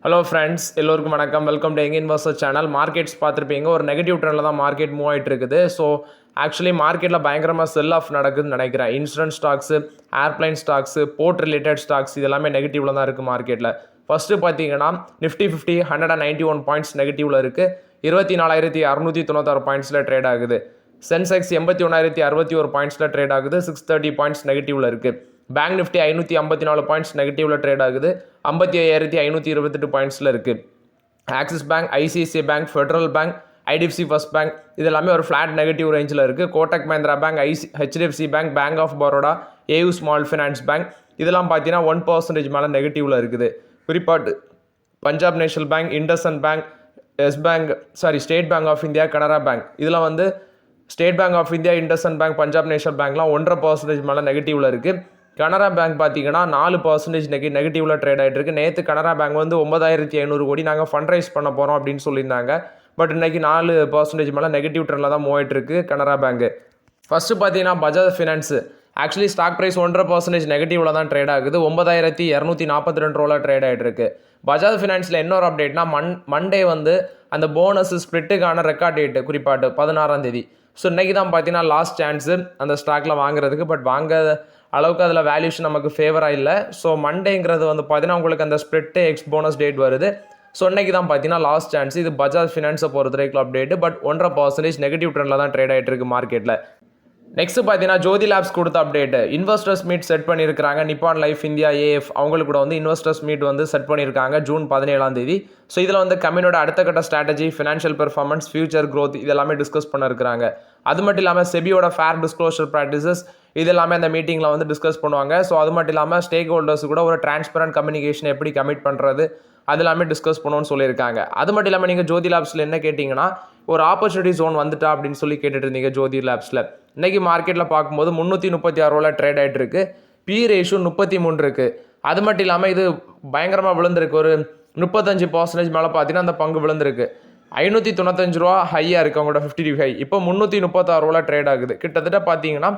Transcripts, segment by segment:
Hello friends, எல்லோருக்கும் வணக்கம். Welcome to young investor channel. Markets பார்த்துருப்பீங்க, ஒரு நெகட்டிவ் ட்ரெண்டில் தான் மார்க்கெட் மூவ் ஆகிட்டு இருக்குது. ஸோ ஆக்சுவலி மார்க்கெட்டில் பயங்கரமாக செல் ஆஃப் நடக்குதுன்னு நினைக்கிறேன். Insurance stocks, airplane stocks, port related stocks இது எல்லாமே நெகட்டிவில் தான் இருக்குது மார்க்கெட்டில். ஃபஸ்ட்டு பார்த்தீங்கன்னா நிஃப்டி 50 191 பாயிண்ட்ஸ் நெகட்டிவில் இருக்குது. 24,696 பாயிண்ட்ஸில் ட்ரேட் ஆகுது. சென்செக்ஸ் 81,061 பாயிண்ட்ஸில் ட்ரேட் ஆகுது. 630 பாயிண்ட்ஸ் நெகட்டிவில் இருக்குது. பேங்க் நிஃப்டி 554 பாயிண்ட்ஸ் நெகட்டிவில் ட்ரேட் ஆகுது. 55,528 பாயிண்ட்ஸில் இருக்குது. Axis bank, ICICI bank, federal bank, IDFC first bank இது எல்லாமே ஒரு ஃப்ளாட் நெகட்டிவ் ரேஞ்சில் இருக்குது. Kotak Mahindra bank, HDFC bank, bank of Baroda, AU small finance bank இதெல்லாம் பார்த்தீங்கன்னா 1% மேலே நெகட்டிவில் இருக்குது. குறிப்பாட்டு Punjab national bank, IndusInd bank, state bank of India, Canara bank இதில் வந்து state bank of India, IndusInd bank, Punjab national பேங்க்லாம் 1.5% மேலே நெகட்டிவில் இருக்குது. கனரா பேங்க் பார்த்தீங்கன்னா 4% நெகட்டிவில் ட்ரேட் ஆகிட்டு இருக்கு. நேற்று கனரா பேங்க் வந்து 9,500 கோடி நாங்கள் ஃபண்ட் ரைஸ் பண்ண போகிறோம் அப்படின்னு சொல்லியிருந்தாங்க. பட் இன்னைக்கு 4% மேலே நெகட்டிவ் ட்ரெண்டில் தான் மூவ் ஆகிட்டு இருக்கு கனரா பேங்க். ஃபர்ஸ்ட் பார்த்தீங்கன்னா Bajaj finance. Actually stock price 1.5% நெகட்டிவில் தான் ட்ரேட் ஆகுது. 9,242 ரூபாய் ட்ரேட் ஆகிட்டு இருக்கு. பஜாஜ் ஃபினான்ஸில் இன்னொரு அப்டேட்னா மண்டே வந்து அந்த போனஸ் ஸ்பிளிட்டுக்கான ரெக்கார்ட் டேட்டு குறிப்பாட்டு 16ஆம் தேதி. ஸோ இன்றைக்கி தான் பார்த்தீங்கன்னா லாஸ்ட் சான்ஸு அந்த ஸ்டாக்கில் வாங்குறதுக்கு. பட் வாங்க அளவுக்கு அதில் வேல்யூஷன் நமக்கு ஃபேவராக இல்லை. ஸோ மண்டேங்கிறது வந்து பார்த்தீங்கன்னா உங்களுக்கு அந்த ஸ்ப்ளிட்டு எக்ஸ் போனஸ் டேட் வருது. ஸோ இன்றைக்கி தான் பார்த்தீங்கன்னா லாஸ்ட் சான்ஸ். இது பஜாஜ் ஃபினான்ஸை பொறுத்த வரைக்கும் அப்டேட்டு. பட் 1.5% நெகட்டிவ் ட்ரெண்டில் தான் ட்ரேட் ஆகிட்டு இருக்கு மார்க்கெட்டில். நெக்ஸ்ட் பார்த்தீங்கன்னா ஜோதி லேப்ஸ் கொடுத்த அப்டேட். இன்வெஸ்டர்ஸ் மீட் செட் பண்ணியிருக்காங்க. நிப்பான் லைஃப் இந்தியா, ஏஎஃப் அவங்களுக்கு கூட வந்து இன்வெஸ்டர்ஸ் மீட் வந்து செட் பண்ணியிருக்காங்க ஜூன் 17ஆம் தேதி. ஸோ இதில் வந்து கம்பெனியோட அடுத்த கட்ட strategy, financial performance, future growth இதெல்லாமே டிஸ்கஸ் பண்ணியிருக்காங்க. அது மட்டும் இல்லாமல் செபியோட ஃபேர் டிஸ்க்ளோஷர் ப்ராக்டிசஸ் இது எல்லாமே அந்த மீட்டிங்கில் வந்து டிஸ்கஸ் பண்ணுவாங்க. ஸோ அது மட்டும் இல்லாமல் ஸ்டேக் ஹோல்டர்ஸ் கூட ஒரு டிரான்ஸ்பரண்ட் கம்யூனிகேஷன் எப்படி கமிட் பண்ணுறது அது எல்லாமே டிஸ்கஸ் பண்ணுவோன்னு சொல்லியிருக்காங்க. அது மட்டும் இல்லாமல் நீங்கள் ஜோதி லேப்ஸில் என்ன கேட்டிங்கன்னா ஒரு ஆப்பர்ச்சுனிட்டி ஜோன் வந்துட்டா அப்படின்னு சொல்லி கேட்டுட்டு இருந்தீங்க ஜோதி லேப்ஸில். இன்றைக்கி மார்க்கெட்டில் பார்க்கும்போது 336 ரூபாய் ட்ரேட் ஆகிட்டு இருக்கு. பி ரேஷியோ 33 இருக்குது. அது மட்டும் இல்லாமல் இது பயங்கரமாக விழுந்திருக்கு. ஒரு 35% மேலே பார்த்தீங்கன்னா அந்த பங்கு விழுந்திருக்கு. 595 ரூபா ஹையாக இருக்குது அவங்களோட 50 ஹை. இப்போ 336 ரூபாய் ட்ரேட் ஆகுது. கிட்டத்தட்ட பார்த்தீங்கன்னா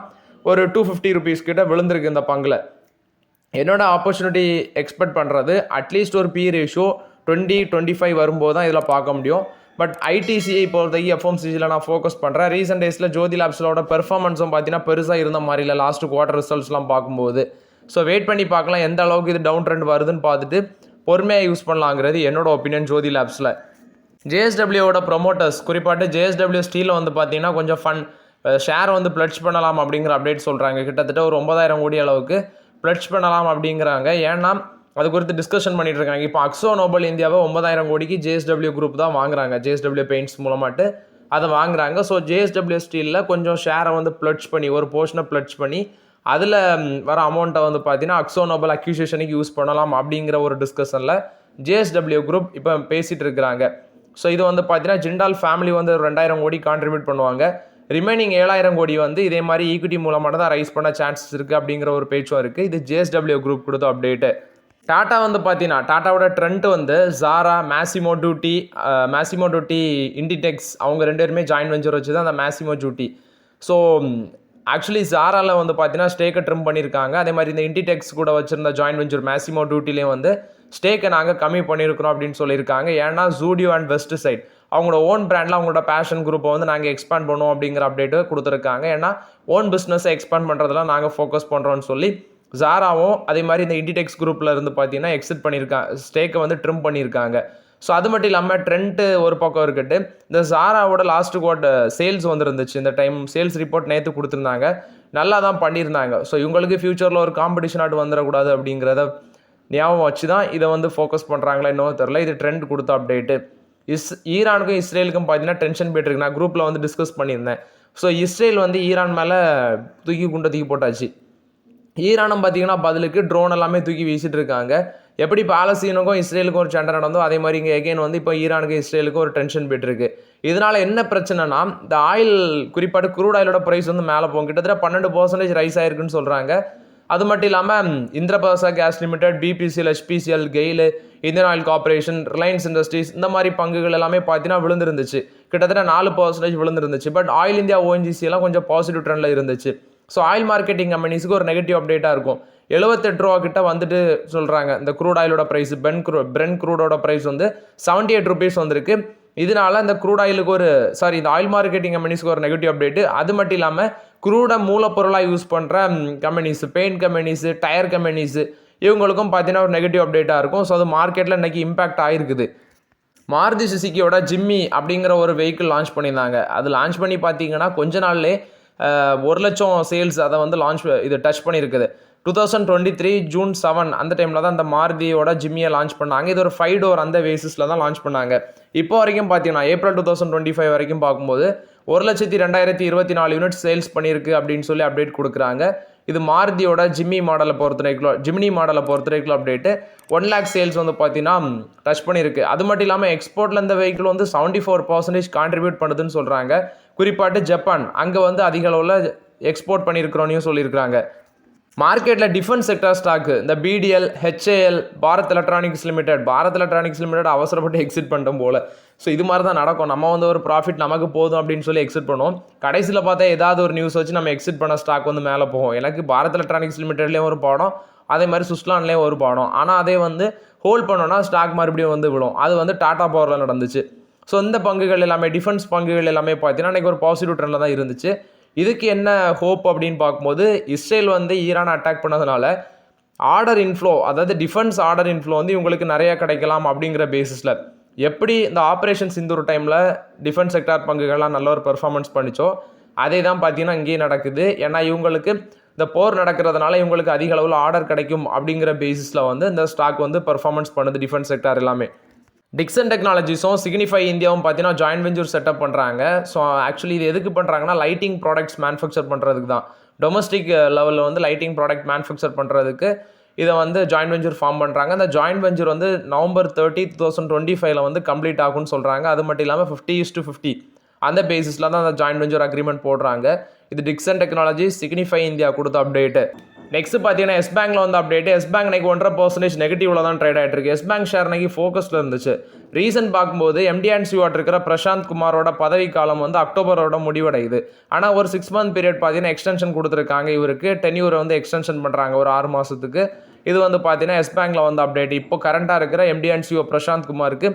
ஒரு 250 ருபீஸ் கிட்ட விழுந்திருக்கு இந்த பங்கில். என்னோட ஆப்பர்ச்சுனிட்டி எக்ஸ்பெக்ட் பண்ணுறது அட்லீஸ்ட் ஒரு பி ரேஷியோ 20-25 வரும்போது தான் இதில் பார்க்க முடியும். பட் ஐடிசிஐ பொறுத்தவரைக்கும் எஃப்எம்சிஜியில் நான் ஃபோக்கஸ் பண்ணுறேன். ரீசெண்ட் டேஸில் ஜோதி லேப்ஸோட பெர்ஃபார்மன்ஸும் பார்த்தீங்கன்னா பெருசாக இருந்த மாதிரி இல்லை லாஸ்ட் குவார்ட்டர் ரிசல்ட்ஸ்லாம் பார்க்கும்போது. ஸோ வெயிட் பண்ணி பார்க்கலாம் எந்த அளவுக்கு இது டவுன் ட்ரெண்ட் வருதுன்னு பார்த்துட்டு பொறுமையாக யூஸ் பண்ணலாங்கிறது என்னோட ஒப்பீனியன் ஜோதி லேப்ஸில். ஜேஎஸ்டபிள்யூவோட ப்ரொமோட்டர்ஸ் குறிப்பாட்டு ஜேஎஸ்டபிள்யூ ஸ்டீலில் வந்து பார்த்தீங்கன்னா கொஞ்சம் ஷேர் வந்து பிளட்ஜ் பண்ணலாம் அப்படிங்கிற அப்டேட் சொல்கிறாங்க. கிட்டத்தட்ட ஒரு 9,000 கோடி அளவுக்கு பிளட்ஜ் பண்ணலாம் அப்படிங்கிறாங்க. ஏன்னா அது குறித்து டிஸ்கஷன் பண்ணிட்டு இருக்காங்க. இப்போ அக்ஸோ நோபல் இந்தியாவை 9,000 கோடிக்கு ஜேஎஸ்டபிள்யூ குரூப் தான் வாங்குறாங்க. ஜேஎஸ்டபிள்யூ பெயிண்ட்ஸ் மூலமாட்டு அதை வாங்குறாங்க. ஸோ ஜேஎஸ்டபிள்யூ ஸ்டீலில் கொஞ்சம் ஷேரை வந்து பிளட்ஜ் பண்ணி ஒரு போர்ஷனை பிளட்ஜ் பண்ணி அதில் வர அமௌண்ட்டை வந்து பார்த்தீங்கன்னா அக்ஸோ நோபல் அக்யூசிஷனுக்கு யூஸ் பண்ணலாம் அப்படிங்கிற ஒரு டிஸ்கஷனில் ஜேஎஸ்டபிள்யூ குரூப் இப்போ பேசிகிட்டு இருக்கிறாங்க. ஸோ இது வந்து பார்த்தீங்கன்னா ஜிண்டால் ஃபேமிலி வந்து 2,000 கோடி கான்ட்ரிபியூட் பண்ணுவாங்க. ரிமைனிங் 7,000 கோடி வந்து இதே மாதிரி ஈக்விட்டி மூலமாக தான் ரைஸ் பண்ண சான்சஸ் இருக்குது அப்படிங்கிற ஒரு பேச்சும் இருக்குது. இது ஜேஎஸ்டபிள்யூ குரூப் கொடுத்த அப்டேட்டு. டாட்டா வந்து பார்த்தீங்கன்னா டாட்டாவோட ட்ரெண்ட் வந்து ஜாரா, மேசிமோ டூட்டி, இண்டிடெக்ஸ் அவங்க 2 பேருமே ஜாயின்ட் வெஞ்சர் வச்சு தான் அந்த மேசிமோ டூட்டி. ஸோ ஆக்சுவலி ஜாராவில் வந்து பார்த்தீங்கன்னா ஸ்டேக்கை ட்ரிம் பண்ணியிருக்காங்க. அதே மாதிரி இந்த இண்டிடெக்ஸ் கூட வச்சுருந்த ஜாயின்ட் வெஞ்சர் மேசிமோ டூட்டிலையும் வந்து ஸ்டேக்கை நாங்கள் கம்மி பண்ணியிருக்கிறோம் அப்படின்னு சொல்லியிருக்காங்க. ஏன்னா ஜூடியோ அண்ட் வெஸ்ட் சைட் அவங்களோட ஓன் பிராண்டில் அவங்களோட பேஷன் குரூப்பை வந்து நாங்கள் எக்ஸ்பேண்ட் பண்ணுவோம் அப்படிங்கிற அப்டேட்டு கொடுத்துருக்காங்க. ஏன்னா ஓன் பிஸ்னஸை எக்ஸ்பேண்ட் பண்ணுறதுலாம் நாங்கள் ஃபோக்கஸ் பண்ணுறோன்னு சொல்லி ஜாராவும் அதே மாதிரி இந்த இண்டிடெக்ஸ் குரூப்பில் இருந்து பார்த்தீங்கன்னா எக்ஸிட் பண்ணியிருக்காங்க, ஸ்டேக்கை வந்து ட்ரிம் பண்ணியிருக்காங்க. ஸோ அது மட்டும் இல்லாமல் ட்ரெண்ட்டு ஒரு பக்கம் இருக்கட்டு, இந்த ஜாராவோட லாஸ்ட் குவார்ட்டர் சேல்ஸ் வந்துருந்துச்சு. இந்த டைம் சேல்ஸ் ரிப்போர்ட் நேற்று கொடுத்துருந்தாங்க, நல்லா தான் பண்ணியிருந்தாங்க. ஸோ இவங்களுக்கு ஃபியூச்சரில் ஒரு காம்படிஷன் ஆட்டு வந்துடக்கூடாது அப்படிங்கிறத ஞாபகம் வச்சு தான் இதை வந்து ஃபோக்கஸ் பண்ணுறாங்களா இன்னும் தெரில. இது ட்ரெண்ட் கொடுத்த அப்டேட்டு. ஈரானுக்கும் இஸ்ரேலுக்கும் பார்த்தீங்கன்னா டென்ஷன் போய்ட்டு இருக்கு. நான் குரூப்பில் வந்து டிஸ்கஸ் பண்ணியிருந்தேன். ஸோ இஸ்ரேல் வந்து ஈரான் மேலே தூக்கி போட்டாச்சு. ஈரானும் பார்த்தீங்கன்னா பதிலுக்கு ட்ரோன் எல்லாமே தூக்கி வீசிட்டு இருக்காங்க. எப்படி பாலஸ்தீனுக்கும் இஸ்ரேலுக்கும் ஒரு சண்டை நடந்தோ அதே மாதிரி இங்கே எகைன் வந்து இப்போ ஈரானுக்கும் இஸ்ரேலுக்கும் ஒரு டென்ஷன் போய்ட்டு இருக்கு. இதனால என்ன பிரச்சனைனா இந்த ஆயில் குறிப்பாட்டு குரூட் ஆயிலோட ப்ரைஸ் வந்து மேலே போகும். கிட்டத்தட்ட 12% ரைஸ் ஆயிருக்குன்னு சொல்கிறாங்க. அது மட்டும் இல்லாமல் Indraprastha gas limited, BPCL, HPCL, GAIL, Indian oil corporation, Reliance industries இந்த மாதிரி பங்குகள் எல்லாமே பார்த்தீங்கன்னா விழுந்துருந்துச்சு. கிட்டத்தட்ட 4% விழுந்துருந்துச்சு. பட் ஆயில் இந்தியா, ONGC எல்லாம் கொஞ்சம் பாசிட்டிவ் ட்ரெண்டில் இருந்துச்சு. ஸோ ஆயில் மார்க்கெட்டிங் கம்பெனிஸுக்கு ஒரு நெகட்டிவ் அப்டேட்டாக இருக்கும். 78 ரூபா கிட்ட வந்துட்டு சொல்கிறாங்க. இந்த க்ரூட் ஆயிலோட ப்ரைஸ் பிரெண்ட் க்ரூடோட ப்ரைஸ் வந்து 78 ருபீஸ் வந்திருக்கு. இதனால இந்த க்ரூட் ஆயிலுக்கு இந்த ஆயில் மார்க்கெட்டிங் கம்பெனிஸ்க்கு ஒரு நெகட்டிவ் அப்டேட்டு. அது மட்டும் இல்லாமல் க்ரூடை மூலப்பொருளாக யூஸ் பண்ணுற companies, paint companies, tyre companies இவங்களுக்கும் பார்த்தீங்கன்னா ஒரு நெகட்டிவ் அப்டேட்டாக இருக்கும். ஸோ அது மார்க்கெட்டில் இன்றைக்கி இம்பாக்ட் ஆகிருக்குது. மாருதி சுசுக்கியோட ஜிம்மி அப்படிங்கிற ஒரு வெஹிக்கிள் லான்ச் பண்ணியிருந்தாங்க. அது லான்ச் பண்ணி பார்த்தீங்கன்னா கொஞ்ச நாள்லே 1,00,000 சேல்ஸ் அதை வந்து டச் பண்ணியிருக்குது. 2023 ஜூன் 7 அந்த டைமில் தான் அந்த மாருதியோட ஜிம்மியை லான்ச் பண்ணாங்க. இது ஒரு 5 டோர் அந்த பேசிஸில் தான் லான்ச் பண்ணாங்க. இப்போ வரைக்கும் பார்த்தீங்கன்னா ஏப்ரல் 2025 வரைக்கும் பார்க்கும்போது 1,02,024 யூனிட் சேல்ஸ் பண்ணியிருக்கு அப்படின்னு சொல்லி அப்டேட் கொடுக்குறாங்க. இது மாருதியோட ஜிம்னி மாடலை பொறுத்தவரைக்கும் அப்டேட்டு 1 lakh சேல்ஸ் வந்து பார்த்தீங்கன்னா டச் பண்ணியிருக்கு. அது மட்டும் இல்லாமல் எக்ஸ்போர்ட்டில் இந்த வெஹிக்கிள் வந்து 74% கான்ட்ரிபியூட் பண்ணுதுன்னு சொல்கிறாங்க. குறிப்பாட்டு ஜப்பான் அங்கே வந்து அதிக அளவில் எக்ஸ்போர்ட் பண்ணியிருக்கிறோன்னு சொல்லியிருக்கிறாங்க. மார்க்கெட்டில் டிஃபென்ஸ் செக்டர் ஸ்டாக்கு இந்த BDL, HAL, Bharat electronics limited அவசரப்பட்டு எக்ஸிட் பண்ணிட்டோம் போல். ஸோ இது மாதிரி தான் நடக்கும். நம்ம வந்து ஒரு ப்ராஃபிட் நமக்கு போதும் அப்படின்னு சொல்லி எக்ஸிட் பண்ணுவோம். கடைசியில் பார்த்தா ஏதாவது ஒரு நியூஸ் வச்சு நம்ம எக்ஸிட் பண்ண ஸ்டாக் வந்து மேலே போகும். எனக்கு பாரத் எலக்ட்ரானிக்ஸ் லிமிடெட்லேயும் ஒரு பாடம், அதே மாதிரி சுஸ்லான்லேயும் ஒரு பாடம். ஆனால் அதே வந்து ஹோல்ட் பண்ணோன்னா ஸ்டாக் மறுபடியும் வந்து விழும். அது வந்து டாடா பவரில் நடந்துச்சு. ஸோ இந்த பங்குகள் எல்லாமே டிஃபென்ஸ் பங்குகள் எல்லாமே பார்த்தீங்கன்னா இன்றைக்கி ஒரு பாசிட்டிவ் ட்ரெண்டில் தான் இருந்துச்சு. இதுக்கு என்ன ஹோப் அப்படின்னு பார்க்கும்போது இஸ்ரேல் வந்து ஈரானை அட்டாக் பண்ணதுனால ஆர்டர் இன்ஃப்ளோ, அதாவது டிஃபென்ஸ் ஆர்டர் இன்ஃப்ளோ வந்து இவங்களுக்கு நிறைய கிடைக்கலாம் அப்படிங்கிற பேசிஸில் எப்படி இந்த ஆப்ரேஷன் சிந்தூர் டைமில் டிஃபென்ஸ் செக்டார் பங்குகள்லாம் நல்ல ஒரு பெர்ஃபார்மன்ஸ் பண்ணிச்சோ அதே தான் பார்த்தீங்கன்னா இங்கேயும் நடக்குது. ஏன்னா இவங்களுக்கு இந்த போர் நடக்கிறதுனால இவங்களுக்கு அதிக அளவில் ஆர்டர் கிடைக்கும் அப்படிங்கிற பேசிஸில் வந்து இந்த ஸ்டாக் வந்து பெர்ஃபார்மன்ஸ் பண்ணுது டிஃபென்ஸ் செக்டார் எல்லாமே. டிக்சன் டெக்னாலஜிஸும் சிக்னிஃபை இந்தியாவும் பார்த்தீங்கன்னா ஜாயின்ட் வெஞ்சூர் செட்டப் பண்ணுறாங்க. ஸோ ஆக்சுவலி இது எதுக்கு பண்ணுறாங்கன்னா லைட்டிங் ப்ராடக்ட்ஸ் மேனுஃபேக்சர் பண்ணுறதுக்கு தான். டொமஸ்டிக் லெவலில் வந்து லைட்டிங் ப்ராடக்ட் மேனுஃபேக்சர் பண்ணுறதுக்கு இதை வந்து ஜாயின்ட் வெஞ்சூர் ஃபார்ம் பண்ணுறாங்க. அந்த ஜாயின்ட் வெஞ்சூர் வந்து November 30, 2025 வந்து கம்ப்ளீட் ஆகும்னு சொல்கிறாங்க. அது மட்டும் இல்லாமல் 50:50 அந்த பேசிஸில் தான் அந்த ஜாயின்ட் வெஞ்சூர் அக்ரிமெண்ட் போடுறாங்க. இது டிக்சன் டெக்னாலஜி சிக்னிஃபை இந்தியா கொடுத்த அப்டேட்டு. நெக்ஸ்ட் பார்த்தீங்கன்னா எஸ் பேங்க்ல வந்து அப்டேட். எஸ் பேங்க் இன்னைக்கு 1.5% நெகட்டிவ்ல தான் ட்ரேட் ஆகிட்டு இருக்கு. எஸ் பேங்க் ஷேர் இன்னைக்கு ஃபோக்கஸ்ல இருந்துச்சு. ரீசன் பார்க்கும்போது MD & CEO இருக்கிற பிரசாந்த் குமாரோட பதவி காலம் வந்து அக்டோபரோட முடிவடையுது. ஆனால் ஒரு 6 month பீரியட் பார்த்தீங்கன்னா எக்ஸ்டென்ஷன் கொடுத்துருக்காங்க. இவருக்கு டென்யூரை வந்து எக்ஸ்டென்ஷன் பண்ணுறாங்க ஒரு 6 மாதத்துக்கு. இது வந்து பார்த்தீங்கன்னா எஸ் பேங்க்ல வந்து அப்டேட். இப்போ கரண்டாக இருக்கிற MD & CEO பிரசாந்த் குமாருக்கு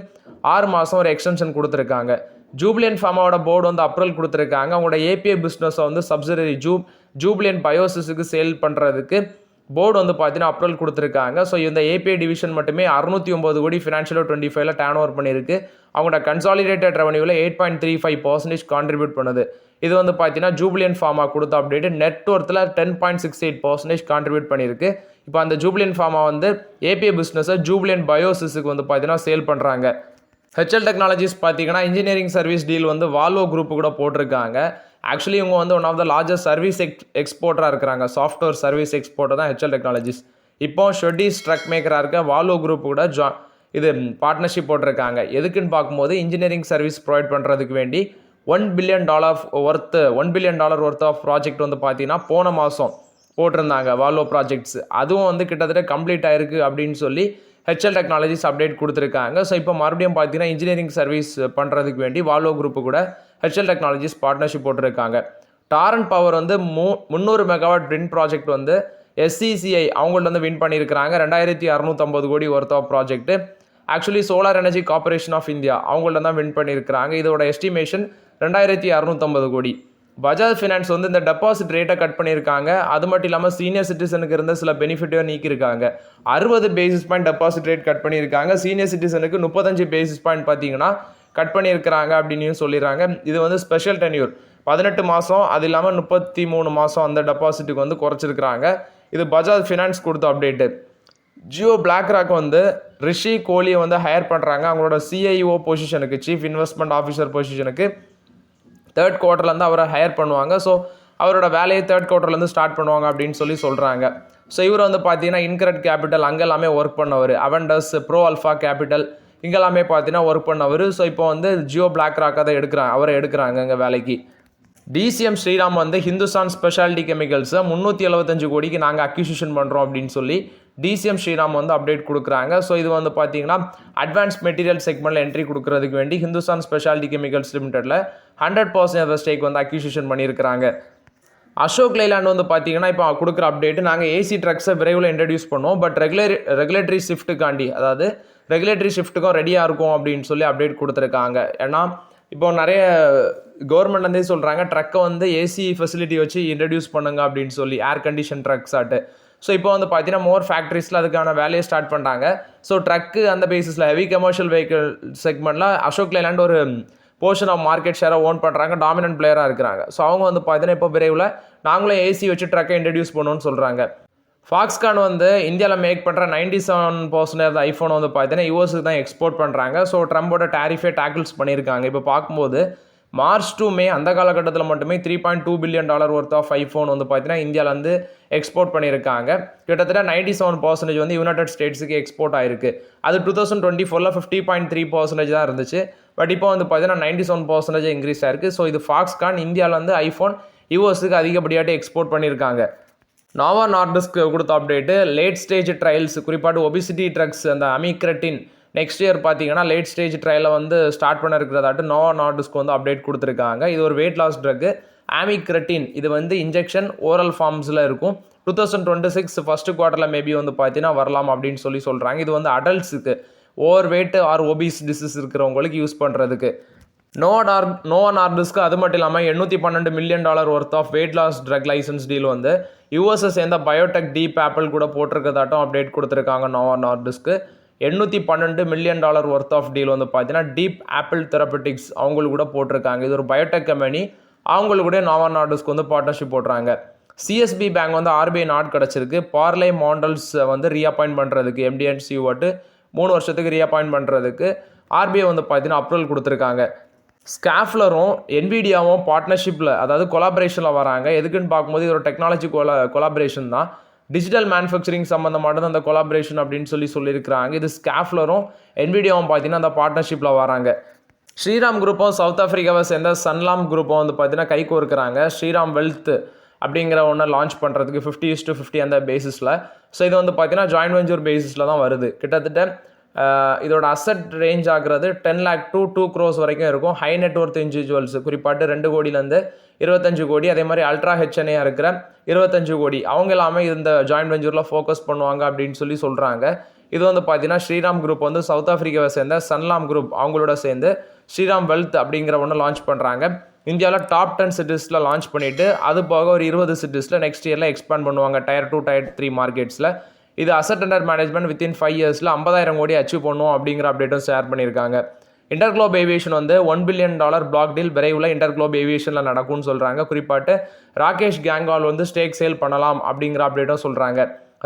6 மாதம் ஒரு எக்ஸ்டென்ஷன் கொடுத்துருக்காங்க. ஜூப்ளியன்ட் ஃபார்மாவோட போர்டு வந்து அப்ரூவல் கொடுத்துருக்காங்க. அவங்களோட API பிஸ்னஸை வந்து சப்சிடரி ஜூப்ளியன்ட் பயோசிஸுக்கு சேல் பண்ணுறதுக்கு போர்டு வந்து பார்த்தீங்கன்னா அப்ரூவல் கொடுத்துருக்காங்க. ஸோ இந்த API டிவிஷன் மட்டுமே 609 கோடி ஃபினான்ஷியல் 25ல் டர்ன் ஓவர் பண்ணியிருக்கு. அவங்களோட கன்சாலிடேட்டட் ரெவன்யூவில் 8.35% கான்ட்ரிபியூட் பண்ணுது. இது வந்து பார்த்தீங்கன்னா ஜூப்ளியன்ட் ஃபார்மா கொடுத்த அப்டேட். நெட் ஒர்த்தில் 10.68% கான்ட்ரிபியூட் பண்ணியிருக்கு. இப்போ அந்த ஜூப்ளியன்ட் ஃபார்மா வந்து API பிஸ்னஸை ஜூப்ளியன்ட் பயோசிஸுக்கு வந்து பார்த்தீங்கன்னா சேல் பண்ணுறாங்க. HL டெக்னாலஜிஸ் பார்த்தீங்கன்னா இன்ஜினியரிங் சர்வீஸ் டீல் வந்து வால்வோ குரூப்பு கூட போட்டிருக்காங்க. ஆக்சுவலி இவங்க வந்து one of the largest service எக்ஸ்போர்ட்டராக இருக்கிறாங்க. சாஃப்ட்வேர் சர்வீஸ் எக்ஸ்போர்ட்டர் தான் HL டெக்னாலஜிஸ். இப்போ ஷெட்டிஸ் ட்ரக் மேக்கராக இருக்க வால்வோ குரூப் கூட இது பார்ட்னர்ஷிப் போட்டிருக்காங்க. எதுக்குன்னு பார்க்கும்போது இன்ஜினியரிங் சர்வீஸ் ப்ரொவைட் பண்ணுறதுக்கு வேண்டி $1 billion ஒர்த் ஆஃப் ப்ராஜெக்ட் வந்து பார்த்தீங்கன்னா போன மாதம் போட்டிருந்தாங்க வால்வோ ப்ராஜெக்ட்ஸ். அதுவும் வந்து கிட்டத்தட்ட கம்ப்ளீட் ஆயிருக்கு அப்படின்னு சொல்லி HL டெக்னாலஜிஸ் அப்டேட் கொடுத்துருக்காங்க. ஸோ இப்போ மறுபடியும் பார்த்தீங்கன்னா இன்ஜினியரிங் சர்வீஸ் பண்ணுறதுக்கு வேண்டி வால்வோ குரூப்பு கூட HL டெக்னாலஜிஸ் பார்ட்னர்ஷிப் போட்டிருக்காங்க. டாரண்ட் பவர் வந்து 300 மெகாவாட் வின் ப்ராஜெக்ட் வந்து SCCI அவங்கள்ட்ட வந்து வின் பண்ணியிருக்கிறாங்க. 2650 கோடி worth of project. Actually solar energy corporation of India அவங்கள்ட்ட தான் வின் பண்ணியிருக்கிறாங்க. இதோட எஸ்டிமேஷன் 2650 கோடி. பஜாஜ் ஃபினான்ஸ் வந்து இந்த டெபாசிட் ரேட்டை கட் பண்ணியிருக்காங்க. அது மட்டும் இல்லாமல் சீனியர் சிட்டிசனுக்கு இருந்த சில பெனிஃபிட்டையும் நீக்கியிருக்காங்க. 60 basis point deposit rate cut பண்ணியிருக்காங்க. சீனியர் சிட்டிசனுக்கு 35 பேசிஸ் பாயிண்ட் பார்த்தீங்கன்னா கட் பண்ணியிருக்கிறாங்க அப்படின்னு சொல்லிடுறாங்க. இது வந்து ஸ்பெஷல் டென்யூர் 18 மாதம், அது இல்லாமல் 33 மாதம் அந்த டெபாசிட்டுக்கு வந்து குறைச்சிருக்கிறாங்க. இது பஜாஜ் ஃபினான்ஸ் கொடுத்த அப்டேட்டு. ஜியோ பிளாக்ராக் வந்து ரிஷி கோலியை வந்து ஹையர் பண்ணுறாங்க. அவங்களோட CIO பொசிஷனுக்கு, சீஃப் இன்வெஸ்ட்மெண்ட் ஆஃபீஸர் பொசிஷனுக்கு 3rd quarterலேருந்து அவரை ஹையர் பண்ணுவாங்க. ஸோ அவரோட வேலையை 3rd quarterலேருந்து ஸ்டார்ட் பண்ணுவாங்க அப்படின்னு சொல்கிறாங்க. ஸோ இவர் வந்து பார்த்தீங்கன்னா இன்கரெக்ட் கேபிட்டல் அங்கே எல்லாமே ஒர்க் பண்ணவர். அவெண்டர்ஸ், ப்ரோ அல்ஃபா கேபிட்டல் இங்கெல்லாமே பார்த்தீங்கன்னா ஒர்க் பண்ணவர். ஸோ இப்போ வந்து ஜியோ பிளாக்ராக் அதை அவரை எடுக்கிறாங்க அங்கே வேலைக்கு. DCM ஸ்ரீராம் வந்து ஹிந்துஸ்தான் ஸ்பெஷாலிட்டி கெமிக்கல்ஸை 375 கோடிக்கு நாங்கள் அக்யூசிஷன் பண்ணுறோம் அப்படின்னு சொல்லி DCM ஸ்ரீராம் வந்து அப்டேட் கொடுக்குறாங்க. ஸோ இது வந்து பார்த்தீங்கன்னா அட்வான்ஸ் மெட்டீரியல் செக்மெண்ட்டில் என்ட்ரி கொடுக்கறதுக்கு வேண்டி ஹிந்துஸ்தான் ஸ்பெஷாலிட்டி கெமிக்கல்ஸ் லிமிடெட்டில் 100% ஸ்டேக் வந்து அக்யூசிஷன் பண்ணியிருக்கிறாங்க. அசோக் லைலாண்ட் வந்து பார்த்தீங்கன்னா இப்போ கொடுக்குற அப்டேட் நாங்கள் ஏசி ட்ரக்ஸை விரைவில் இன்ட்ரடியூஸ் பண்ணுவோம். பட் ரெகுலேட்டரி ஷிஃப்ட்டுக்காண்டி, அதாவது ரெகுலேட்டரி ஷிஃப்ட்டுக்கும் ரெடியாக இருக்கும் அப்படின்னு சொல்லி அப்டேட் கொடுத்துருக்காங்க. ஏன்னா இப்போ நிறைய கவர்மெண்ட் வந்து சொல்கிறாங்க ட்ரக்கை வந்து ஏசி ஃபெசிலிட்டி வச்சு இன்ட்ரடியூஸ் பண்ணுங்க அப்படின்னு சொல்லி, ஏர் கண்டிஷன் ட்ரக்ஸ் ஆட்டு. ஸோ இப்போ வந்து பார்த்தீங்கன்னா மோர் ஃபேக்ட்ரிஸில் அதுக்கான வேலையை ஸ்டார்ட் பண்ணுறாங்க. ஸோ ட்ரக்கு அந்த பேசிஸில் ஹெவி கமர்ஷியல் வெஹிக்கிள் செக்மெண்ட்டில் அசோக் லைலாண்ட் ஒரு போர்ஷன் ஆஃப் மார்க்கெட் ஷேரை ஓன் பண்ணுறாங்க, டாமினன்ட் பிளேயராக இருக்கிறாங்க. ஸோ அவங்க வந்து பார்த்தீங்கன்னா இப்போ விரைவில் நாங்களும் ஏசி வச்சு ட்ரக்கை இன்ட்ரடியூஸ் பண்ணணும்னு சொல்கிறாங்க. ஃபாக்ஸ்கான் வந்து இந்தியாவில் மேக் பண்ணுற 97% ஆஃப் ஐஃபோன் வந்து பார்த்தீங்கன்னா யூஎஸ்க்கு தான் எக்ஸ்போர்ட் பண்ணுறாங்க. ஸோ ட்ரம்போட டேரிஃபே டேக்கிள்ஸ் பண்ணியிருக்காங்க. இப்போ பார்க்கும்போது மார்ச் டு மே அந்த காலகட்டத்தில் மட்டுமே $3.2 பில்லியன் ஒர்த் ஆஃப் ஐஃபோன் வந்து பார்த்தீங்கன்னா இந்தியாவில் வந்து எக்ஸ்போர்ட் பண்ணியிருக்காங்க. கிட்டத்தட்ட 97% வந்து யுனைடெட் ஸ்டேட்ஸுக்கு எக்ஸ்போர்ட் ஆயிருக்கு. அது 2024 50.3% தான் இருந்துச்சு. பட் இப்போ வந்து பார்த்தீங்கன்னா 97% இன்க்ரீஸ் ஆயிருக்கு. ஸோ இது ஃபாக்ஸ்கான் இந்தியாவில் வந்து ஐஃபோன் யூஎஸ்க்கு அதிகப்படியாட்டு எக்ஸ்போர்ட் பண்ணியிருக்காங்க. நோவோ நார்டிஸ்க் கொடுத்த அப்டேட்டு லேட் ஸ்டேஜ் ட்ரையல்ஸ், குறிப்பாட்டு ஒபிசிட்டி ட்ரக்ஸ் அந்த அமிக்ரெட்டின் நெக்ஸ்ட் இயர் பார்த்தீங்கன்னா லேட் ஸ்டேஜ் ட்ரையலை வந்து ஸ்டார்ட் பண்ண இருக்கிறதாட்டு நோவோ நார்டிஸ்க்கு வந்து அப்டேட் கொடுத்துருக்காங்க. இது ஒரு வெயிட் லாஸ் ட்ரக்கு ஆமிக்ரெட்டின். இது வந்து இன்ஜெக்ஷன் ஓரல் ஃபார்ம்ஸில் இருக்கும். 2026 ஃபஸ்ட்டு குவார்ட்டரில் மேபி வந்து பார்த்தீங்கன்னா வரலாம் அப்படின்னு சொல்லி சொல்கிறாங்க. இது வந்து அடல்ட்ஸுக்கு over weight or obese disease இருக்கிறவங்களுக்கு யூஸ் பண்ணுறதுக்கு. நோவோ நார்டிஸ்க்கு அது மட்டும் இல்லாமல் $812 million worth of weight loss drug license deal வந்து யூஎஸ்எஸ் சேர்ந்த பயோடெக் டீப் ஆப்பிள் கூட போட்டிருக்கதாட்டும் அப்டேட் கொடுத்துருக்காங்க. நோவோ நார்டிஸ்க்கு $812 மில்லியன் ஒர்த் ஆஃப் டீல் வந்து பார்த்தீங்கன்னா டீப் ஆப்பிள் தெரபட்டிக்ஸ் அவங்களுக்கு கூட போட்டிருக்காங்க. இது ஒரு பயோடெக் கம்பெனி, அவங்களுக்கு கூட நோவோ நார்டிஸ்க்கு வந்து பார்ட்னர்ஷிப் போடுறாங்க. சிஎஸ்பி பேங்க் வந்து ஆர்பிஐ நாட் கிடச்சிருக்கு. பார்லே மாடல்ஸ் வந்து ரீஅப்பாயிண்ட் பண்ணுறதுக்கு எம்டிஎன்சி ஓட்டு 3 வருஷத்துக்கு ரீஅப்பாயிண்ட் பண்ணுறதுக்கு ஆர்பிஐ வந்து பார்த்தீங்கன்னா அப்ரூவல் கொடுத்துருக்காங்க. ஸ்காஃப்லரும் என்விடியாவும் பார்ட்னர்ஷிப்பில், அதாவது கொலாபரேஷனில் வராங்க. எதுக்குன்னு பார்க்கும்போது இது ஒரு டெக்னாலஜி கொலாபரேஷன் தான். டிஜிட்டல் மேனுஃபேக்சரிங் சம்மந்தமானது அந்த கொலாபரேஷன் அப்படின்னு சொல்லியிருக்கிறாங்க. இது ஸ்காஃப்லரும் என்விடியாவும் பார்த்தீங்கன்னா அந்த பார்ட்னர்ஷிப்பில் வராங்க. ஸ்ரீராம் குரூப்பும் சவுத் ஆஃப்ரிக்காவை சேர்ந்த சன்லாம் குரூப்பும் வந்து பார்த்தீங்கன்னா கை கோர்க்குறாங்க. ஸ்ரீராம் வெல்த் அப்படிங்கிற ஒன்றை லான்ச் பண்ணுறதுக்கு 50:50 அந்த பேசிஸில். ஸோ இது வந்து பார்த்தீங்கன்னா ஜாயின்ட் வெஞ்சர் பேசிஸில் தான் வருது. கிட்டத்தட்ட இதோட அசட் ரேஞ்ச் ஆகிறது 10 lakh to 2 crores வரைக்கும் இருக்கும். ஹை நெட்ஒர்த் இண்டிவிஜுவல்ஸ் குறிப்பாட்டு 2 கோடியிலேருந்து 25 கோடி, அதே மாதிரி அல்ட்ரா ஹெச்என்ஏ இருக்கிற 25 கோடி, அவங்க எல்லாமே இந்த ஜாயின்ட் வெஞ்சரில் ஃபோக்கஸ் பண்ணுவாங்க அப்படின்னு சொல்கிறாங்க. இது வந்து பார்த்தீங்கன்னா ஸ்ரீராம் குரூப் வந்து சவுத் ஆஃப்ரிக்காவை சேர்ந்த சன்லாம் குரூப் அவங்களோட சேர்ந்து ஸ்ரீராம் வெல்த் அப்படிங்கிற ஒன்று லான்ச் பண்ணுறாங்க. இந்தியாவில் டாப் 10 சிட்டிஸில் லான்ச் பண்ணிவிட்டு அது போக ஒரு 20 சிட்டிஸில் நெக்ஸ்ட் இயரில் எக்ஸ்பேண்ட் பண்ணுவாங்க Tier 2 Tier 3 மார்க்கெட்ஸில். இது அசட் அண்டர் மேனேஜ்மெண்ட் வித்தின் 5 yearsல 50,000 கோடி அச்சீவ் பண்ணுவோம் அப்படிங்கிற அப்டேட்டும் ஷேர் பண்ணியிருக்காங்க. இன்டர்குளோப் ஏவியேஷன் வந்து $1 பில்லியன் பிளாக் டீல் விரைவில் இன்டர்குளோப் ஏவியேஷனில் நடக்கும்னு சொல்கிறாங்க. குறிப்பாட்டு ராகேஷ் கேங்வால் வந்து ஸ்டேக் சேல் பண்ணலாம் அப்படிங்கிற அப்டேட்டும் சொல்கிறாங்க.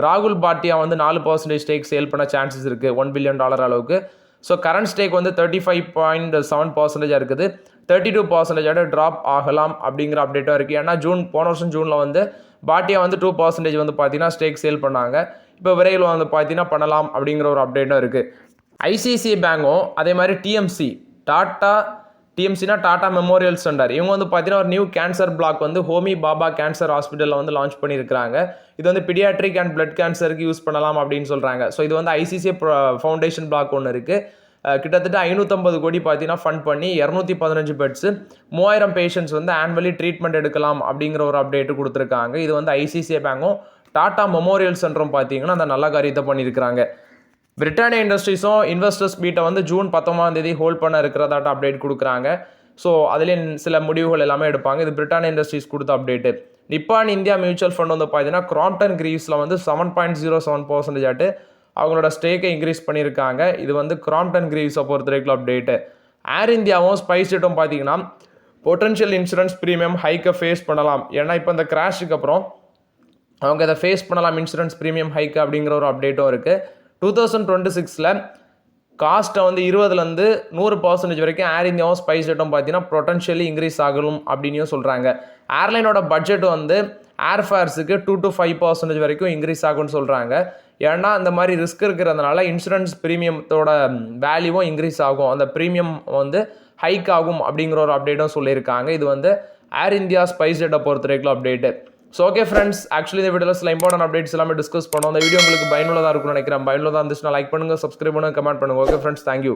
ராகுல் பாட்டியா வந்து 4% ஸ்டேக் சேல் பண்ண சான்சஸ் இருக்குது $1 பில்லியன் அளவுக்கு. ஸோ கரண்ட் ஸ்டேக் வந்து 35.7% இருக்குது. 32% ட்ராப் ஆகலாம் அப்படிங்கிற அப்டேட்டும் இருக்குது. ஏன்னா போன வருஷம் ஜூனில் வந்து பாட்டியா வந்து 2% வந்து பார்த்தீங்கன்னா ஸ்டேக் சேல் பண்ணாங்க. இப்போ விரைவில் வந்து பார்த்தீங்கன்னா பண்ணலாம் அப்படிங்கிற ஒரு அப்டேட்டும் இருக்குது. ஐசிஐசிஐ பேங்கும் அதே மாதிரி டிஎம்சினா டாடா மெமோரியல் சென்டர், இவங்க வந்து பார்த்தீங்கன்னா ஒரு நியூ கேன்சர் பிளாக் வந்து ஹோமி பாபா கேன்சர் ஹாஸ்பிட்டலில் வந்து லான்ச் பண்ணியிருக்கிறாங்க. இது வந்து பீடியாட்ரிக் அண்ட் பிளட் கேன்சருக்கு யூஸ் பண்ணலாம் அப்படின்னு சொல்கிறாங்க. ஸோ இது வந்து ஐசிசிஐ ஃபவுண்டேஷன் பிளாக் ஒன்று இருக்குது. கிட்டத்தட்ட 550 கோடி பார்த்தீங்கன்னா ஃபண்ட் பண்ணி 215 பெட்ஸு 3000 பேஷண்ட்ஸ் வந்து ஆனுவலி ட்ரீட்மெண்ட் எடுக்கலாம் அப்படிங்கிற ஒரு அப்டேட்டு கொடுத்துருக்காங்க. இது வந்து ஐசிசிஐ பேங்கும் டாடா மெமோரியல் சென்டரும் பார்த்தீங்கன்னா அந்த நல்ல காரியத்தை பண்ணியிருக்கிறாங்க. பிரிட்டானியா இண்டஸ்ட்ரீஸும் இன்வெஸ்டர்ஸ் மீட்டை வந்து ஜூன் 19 ஹோல்ட் பண்ண இருக்கிறதாட்ட அப்டேட் கொடுக்குறாங்க. ஸோ அதுலேயே சில முடிவுகள் எல்லாமே எடுப்பாங்க. இது பிரிட்டானியா இண்டஸ்ட்ரீஸ் கொடுத்த அப்டேட்டு. நிப்பான் இந்தியா மியூச்சுவல் ஃபண்ட் வந்து பார்த்தீங்கன்னா கிராம்ப்டன் கிரீவ்ஸில் வந்து 7.07% அவங்களோட ஸ்டேக்கை இன்க்ரீஸ் பண்ணியிருக்காங்க. இது வந்து கிராம்ப்டன் கிரீவ்ஸை பொறுத்த வரைக்கும் அப்டேட்டு. ஏர் இந்தியாவும் ஸ்பைஸ் ஜெட்டும் பார்த்தீங்கன்னா பொட்டன்ஷியல் இன்சூரன்ஸ் ப்ரீமியம் ஹைக்கை ஃபேஸ் பண்ணலாம். ஏன்னா இப்போ இந்த கிராஷுக்கு அப்புறம் அவங்க அதை ஃபேஸ் பண்ணலாம், இன்சூரன்ஸ் ப்ரீமியம் ஹைக்கு அப்படிங்கிற ஒரு அப்டேட்டும் இருக்குது. 2026 காஸ்ட்டை வந்து 20% 100% வரைக்கும் ஏர் இந்தியாவும் ஸ்பைஸ் ஜெட்டும் பார்த்தீங்கன்னா பொட்டன்ஷியலி இன்க்ரீஸ் ஆகணும் அப்படின்னு சொல்கிறாங்க. ஏர்லைனோட பட்ஜெட் வந்து ஏர்ஃபேர்ஸுக்கு 2 to 5% வரைக்கும் இன்க்ரீஸ் ஆகும்னு சொல்கிறாங்க. ஏன்னா இந்த மாதிரி ரிஸ்க் இருக்கிறதுனால இன்சூரன்ஸ் ப்ரீமியத்தோட வேல்யூவும் இன்க்ரீஸ் ஆகும், அந்த ப்ரீமியம் வந்து ஹைக் ஆகும் அப்படிங்கிற ஒரு அப்டேட்டும் சொல்லியிருக்காங்க. இது வந்து ஏர் இந்தியா ஸ்பைஸ் ஜெட்டை பொறுத்த வரைக்கும் update. So okay friends, actually இந்த வீடியோவில் சில இம்பார்ட்டன்ட் அப்டேட்ஸ் எல்லாமே டிஸ்கஸ் பண்ணோம். இந்த வீடியோ உங்களுக்கு பயனுள்ளதாக இருக்கும்னு நினைக்கிறேன். பயனுள்ளதாக இருந்துச்சுன்னா லைக் பண்ணுங்கள், சப்ஸ்கிரைப் பண்ணுங்கள், கமெண்ட் பண்ணுங்கள். Okay friends, thank you.